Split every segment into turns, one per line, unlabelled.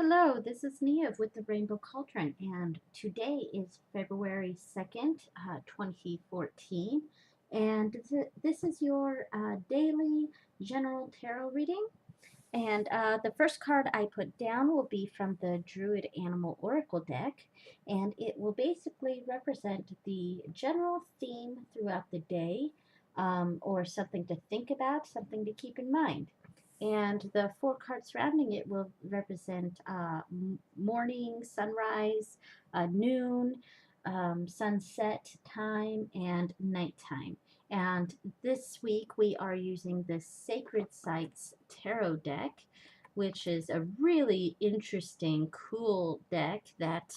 Hello, this is Nia with the Rainbow Cauldron, and today is February 2nd, 2014, and this is your daily general tarot reading. And the first card I put down will be from the Druid Animal Oracle deck, and it will basically represent the general theme throughout the day, or something to think about, something to keep in mind. And the four cards surrounding it will represent morning, sunrise, noon, sunset time, and nighttime. And this week we are using the Sacred Sites Tarot deck, which is a really interesting, cool deck that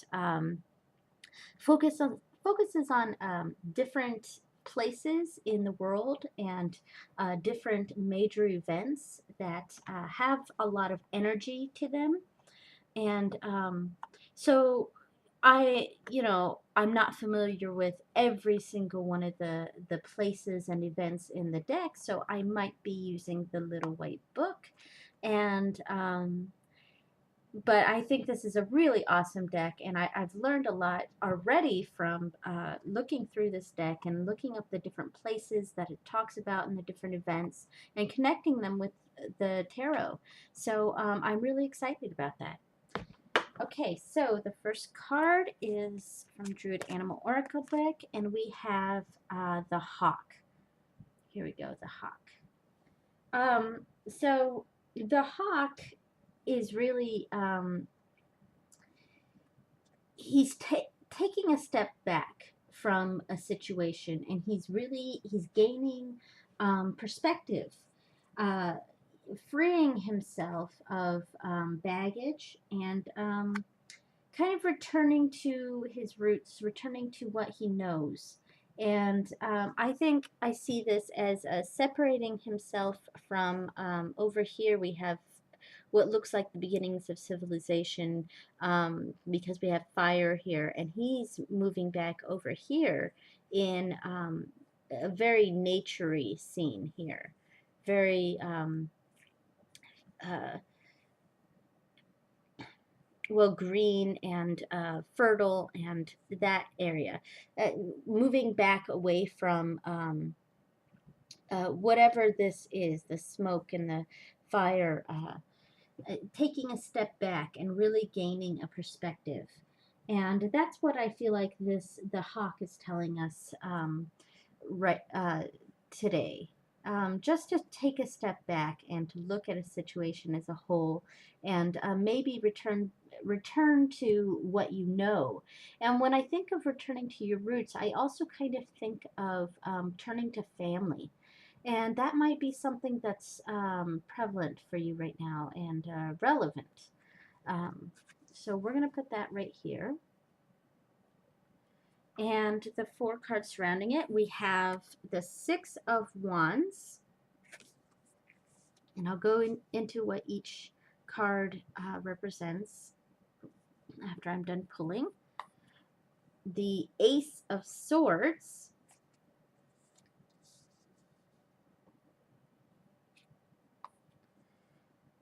focuses on different places in the world and different major events that have a lot of energy to them. And so I'm not familiar with every single one of the places and events in the deck, so I might be using the little white book. And but I think this is a really awesome deck, and I've learned a lot already from looking through this deck and looking up the different places that it talks about and the different events and connecting them with the tarot. So I'm really excited about that. Okay, so the first card is from Druid Animal Oracle deck, and we have the Hawk. Here we go, the Hawk. So the Hawk is really he's taking a step back from a situation, and he's gaining perspective, uh, freeing himself of baggage, and kind of returning to his roots, returning to what he knows. And I think I see this as separating himself from over here. We have what looks like the beginnings of civilization, because we have fire here, and he's moving back over here in a very naturey scene here, very uh, well, green and fertile, and that area, uh, moving back away from whatever this is, the smoke and the fire, taking a step back and really gaining a perspective. And that's what I feel like the hawk is telling us, right today. Just to take a step back and to look at a situation as a whole, and maybe return to what you know. And when I think of returning to your roots, I also kind of think of turning to family. And that might be something that's prevalent for you right now and relevant. Um, so we're going to put that right here. And the four cards surrounding it, we have the Six of Wands. And I'll go into what each card represents after I'm done pulling. The Ace of Swords.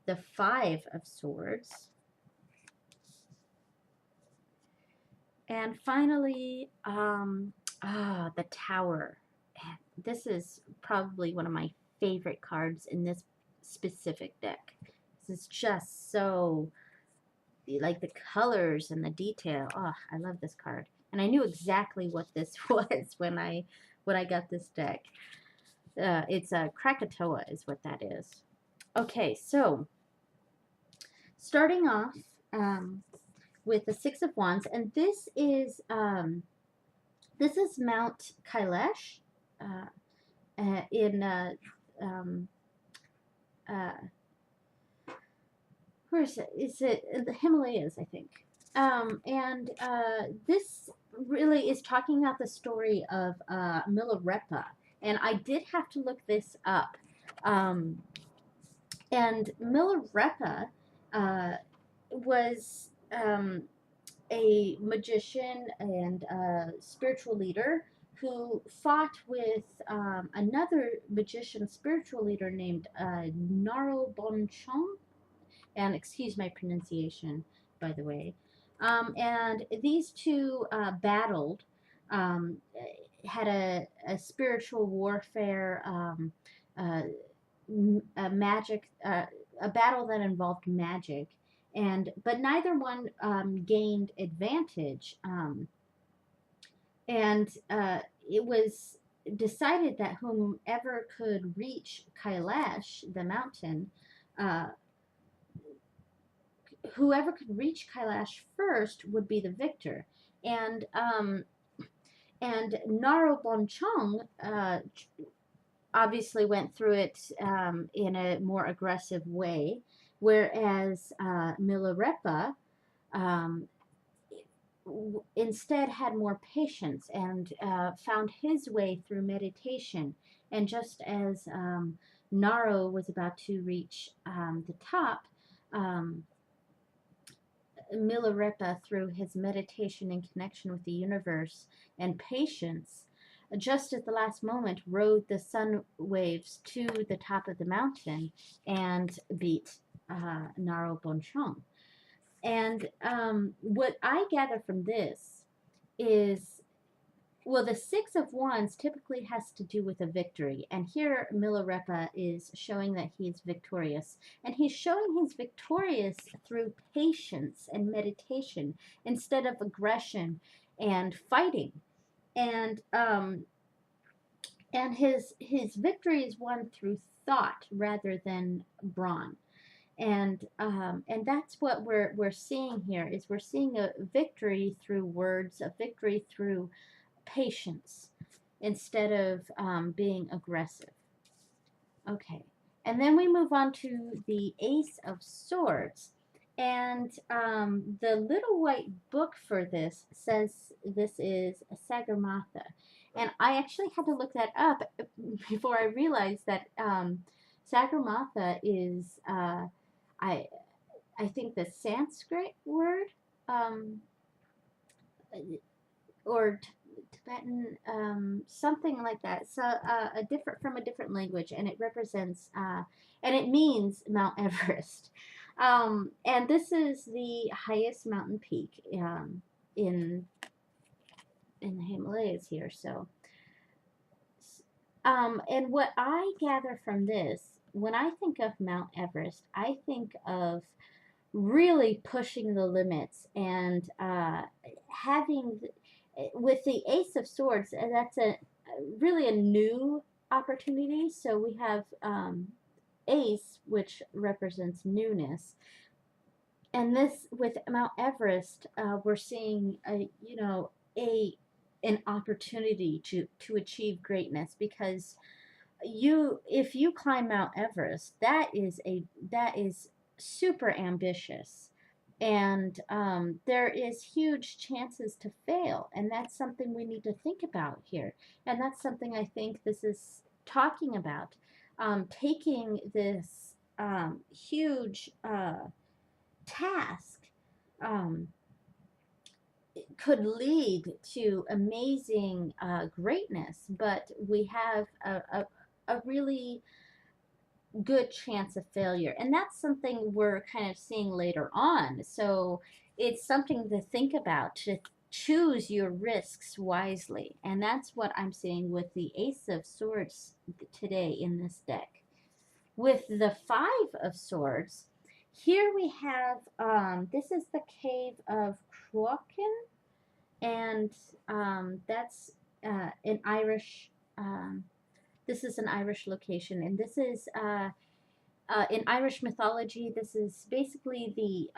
The Five of Swords. And finally, the Tower. This is probably one of my favorite cards in this specific deck. This is just so, like, the colors and the detail. Oh, I love this card. And I knew exactly what this was when I got this deck. It's a Krakatoa is what that is. Okay, so starting off with the Six of Wands, and this is Mount Kailash in where is it? Is it the Himalayas, I think? And this really is talking about the story of Milarepa, and I did have to look this up. And Milarepa was a magician and a spiritual leader who fought with another magician spiritual leader named Naro Bonchon, and excuse my pronunciation, by the way. And these two battled, um, had a spiritual warfare, uh, a magic, a battle that involved magic, and but neither one gained advantage. And it was decided that whomever could reach Kailash, the mountain, uh, whoever could reach Kailash first would be the victor. And and Narobonchong obviously went through it in a more aggressive way, whereas Milarepa um, instead had more patience and found his way through meditation. And just as Naro was about to reach the top, um, Milarepa, through his meditation and connection with the universe and patience, just at the last moment, rode the sun waves to the top of the mountain and beat Naro Bonchong. And what I gather from this is, well, the Six of Wands typically has to do with a victory. And here Milarepa is showing that he is victorious. And he's showing he's victorious through patience and meditation instead of aggression and fighting. And his victory is won through thought rather than brawn. And that's what we're seeing here, is we're seeing a victory through words, a victory through patience instead of being aggressive. Okay, and then we move on to the Ace of Swords. And the little white book for this says this is Sagarmatha. And I actually had to look that up before I realized that Sagarmatha is, I, I think, the Sanskrit word, um, or Tibetan, something like that. So a different, from a different language, and it represents and it means Mount Everest. And this is the highest mountain peak in the Himalayas here. So, and what I gather from this, when I think of Mount Everest, I think of really pushing the limits and having with the Ace of Swords, that's a really a new opportunity. So we have Ace, which represents newness, and this with Mount Everest, we're seeing a an opportunity to achieve greatness, because if you climb Mount Everest, that is super ambitious, and there is huge chances to fail, and that's something we need to think about here, and that's something I think this is talking about, taking this huge task. Um, could lead to amazing greatness, but we have a really good chance of failure. And that's something we're kind of seeing later on. So it's something to think about, to choose your risks wisely. And that's what I'm seeing with the Ace of Swords today in this deck. With the Five of Swords, here we have, this is the Cave of Croaken, and that's an Irish, this is an Irish location, and this is in Irish mythology, this is basically the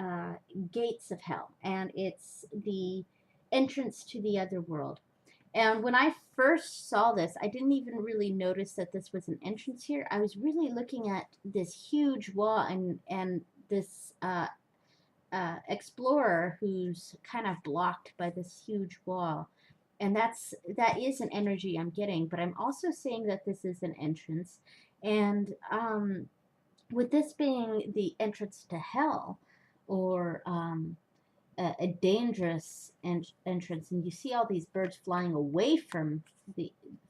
gates of hell, and it's the entrance to the other world. And when I first saw this, I didn't even really notice that this was an entrance here. I was really looking at this huge wall and this explorer who's kind of blocked by this huge wall. And that is an energy I'm getting, but I'm also seeing that this is an entrance. And with this being the entrance to hell, or a dangerous entrance, and you see all these birds flying away from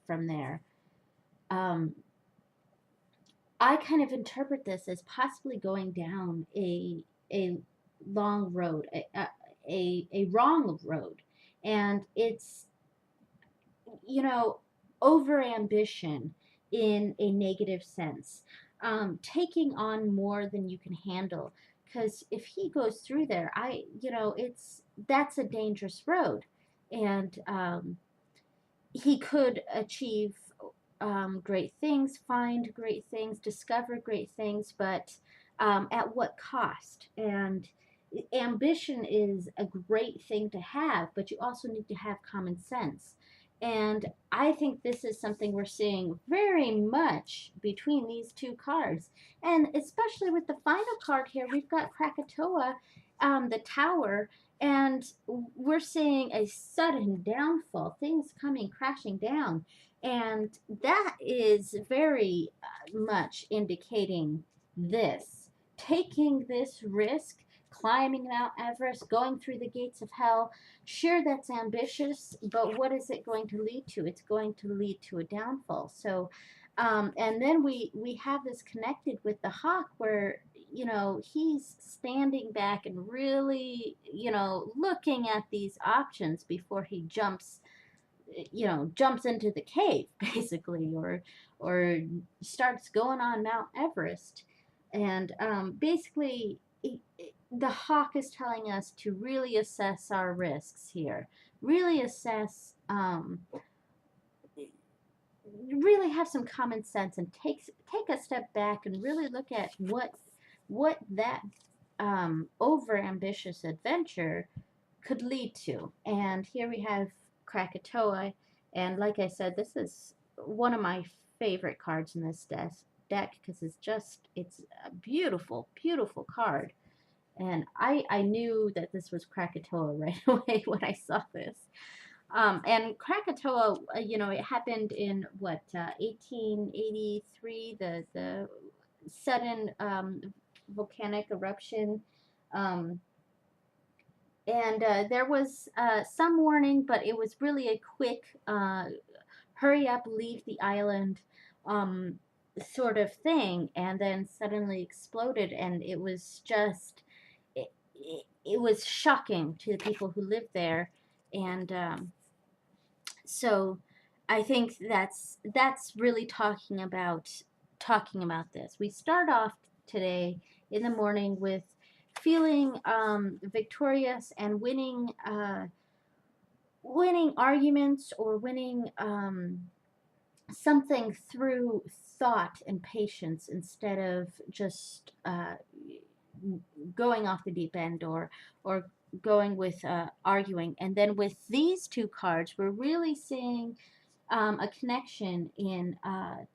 there. Um, I kind of interpret this as possibly going down a long road, a wrong road, and it's, you know, over ambition in a negative sense, taking on more than you can handle. Because if he goes through there, that's a dangerous road, and he could achieve great things, find great things, discover great things, but at what cost? And ambition is a great thing to have, but you also need to have common sense. And I think this is something we're seeing very much between these two cards. And especially with the final card here, we've got Krakatoa, the tower, and we're seeing a sudden downfall, things coming crashing down. And that is very much indicating this. Taking this risk, climbing Mount Everest, going through the gates of hell, sure, that's ambitious, but what is it going to lead to? It's going to lead to a downfall. So, and then we have this connected with the hawk where, he's standing back and really, looking at these options before he jumps into the cave basically, or starts going on Mount Everest. And basically, the hawk is telling us to really assess our risks here, really assess, really have some common sense, and take a step back and really look at what that over ambitious adventure could lead to. And here we have Krakatoa, and like I said, this is one of my favorite cards in this deck because it's a beautiful, beautiful card. And I knew that this was Krakatoa right away when I saw this. And Krakatoa, it happened in 1883, the sudden volcanic eruption. Um, and there was some warning, but it was really a quick hurry up, leave the island um, sort of thing, and then suddenly exploded, and it was just it was shocking to the people who lived there. And so I think that's really talking about this. We start off today in the morning with feeling victorious and winning arguments, or winning something through thought and patience, instead of just going off the deep end, or going with arguing. And then with these two cards, we're really seeing a connection in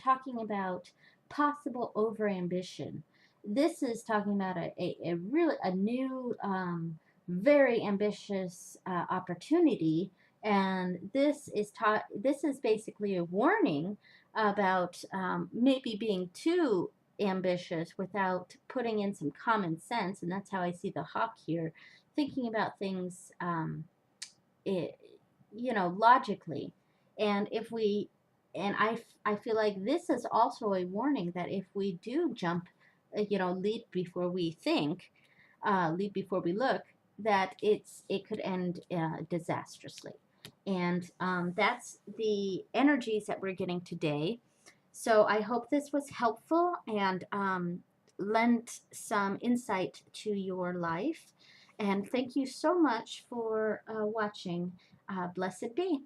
talking about possible overambition. This is talking about a really a new, very ambitious opportunity, and this is basically a warning about maybe being too ambitious without putting in some common sense. And that's how I see the hawk here, thinking about things, it, logically. And if we, and I feel like this is also a warning that if we do jump, leap before we think, leap before we look, that it could end disastrously. And that's the energies that we're getting today. So I hope this was helpful and lent some insight to your life. And thank you so much for watching. Blessed be.